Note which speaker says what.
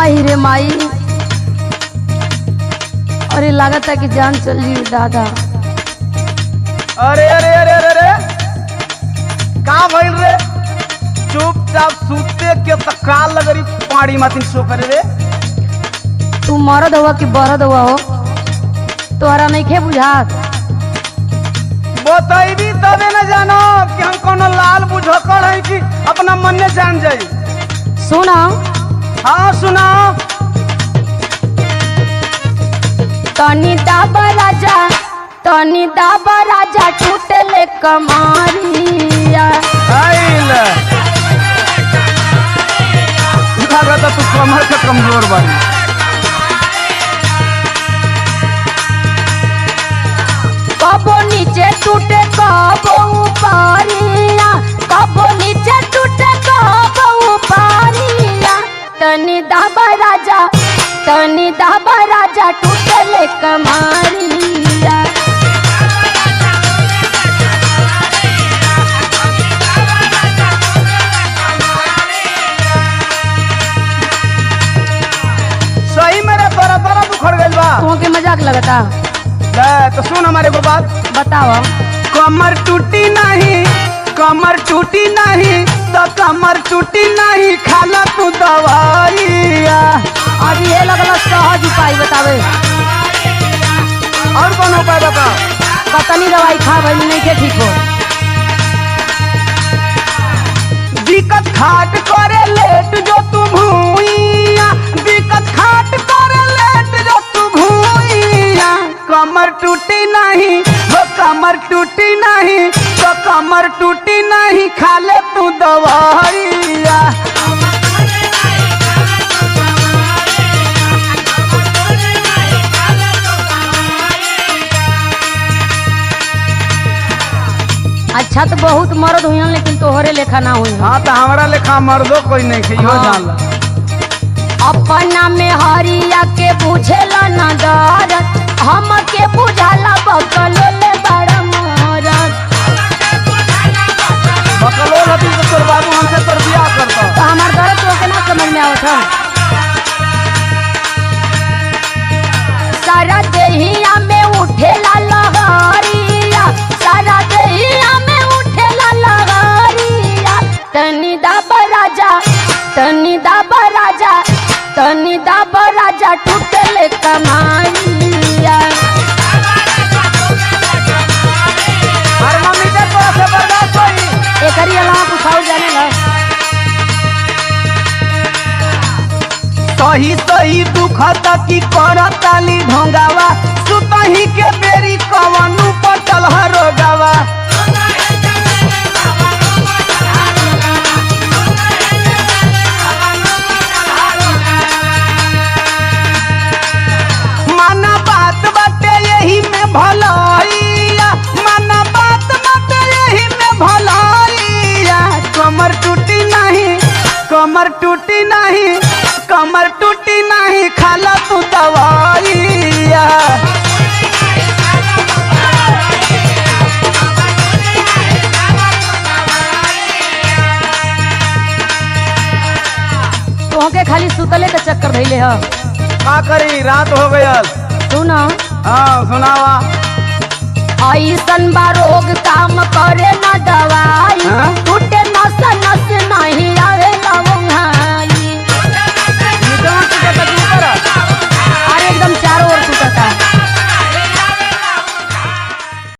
Speaker 1: आई रे माई, अरे लागत है कि जान चली दादा।
Speaker 2: अरे अरे अरे अरे अरे का भइल रे? चुपचाप सूते के तकाल लगरी पाड़ी मातिन सो करे रे।
Speaker 1: तू मरद हुआ कि बरद हुआ हो, तोहरा नहीं खे बुझात?
Speaker 2: बतैबी तबे न जानो कि हम कोनो लाल बुझकड़ है कि अपना मन में जान जाई।
Speaker 1: सुना,
Speaker 2: हाँ सुनाओ।
Speaker 1: तनी दाबा राजा, तनी दाबा राजा, टूटले कमारिया।
Speaker 2: आइल लागत तू कमर के कमजोर बानी।
Speaker 1: कबो नीचे टूटे कबो ऊपरिया, कबो नीचे टूटे कबो ऊपरिया। तनी दाबा राजा, तनी दाबा राजा, टूटले कमारिया।
Speaker 2: सही मेरे बड़ा बुखड़ गइल बा।
Speaker 1: तुमके मजाक लगता?
Speaker 2: तो सुन हमारे को बात
Speaker 1: बताओ।
Speaker 2: कमर टूटी नहीं, कमर टूटी नहीं तो कमर टूटी नहीं, खाला तू दवाइया।
Speaker 1: अब ये लगला सहज उपाय बतावे।
Speaker 2: और कौन उपाय बता?
Speaker 1: कतनी दवाई खा भाई नहीं के ठीक हो।
Speaker 2: दिक्कत खाट करे लेट जो तू भूइया, दिक्कत खाट करे लेट जो तू भूइया। कमर टूटी नहीं वो कमर टूटी नहीं तो कमर टूटी नहीं, खाले तू दवाइया।
Speaker 1: अच्छा तो बहुत मर्द हुई लेकिन तोहरे लेखा ना हुई।
Speaker 2: हाँ तो हमारा लेखा मर्दो कोई नहीं खे।
Speaker 1: हाँ।
Speaker 2: जान
Speaker 1: अपना में हरिया के बुझेला न डर, हम के बुझाला बकलोले बड़ा मरद।
Speaker 2: बकलो हती तो तोर बाबू हमसे तोर बियाह करता।
Speaker 1: तो हमार दर्द तो के ना समझ में आवत है। सारा देहिया में उठेला लहरिया, सारा देहिया में उठेला लहरिया। तनी दाबा राजा, तनी दाबा राजा, तनी दाबा राजा, टूटले कमारिया।
Speaker 2: थर्मामीटर तो से बर्दाश्त होई।
Speaker 1: एकरी अलावा कुछ और जाने ला?
Speaker 2: सही सही दुखता की करताली ढोंगावा, सुतही के बेरी कवनु पटल हरोगावा। माना बात बाटे यही में भलाइया, माना बात बाटे यही में भलाइया। कमर टूटी नहीं, कमर टूटी नहीं, कमर टूटी नहीं, खाला तू दवाइया।
Speaker 1: तोहके खाली सुतले के चक्कर धैले ह।
Speaker 2: का करी रात हो गयल।
Speaker 1: सुन,
Speaker 2: हाँ सुनावा।
Speaker 1: ऐसन बा रोग काम करे न दवाई,
Speaker 2: हाँ?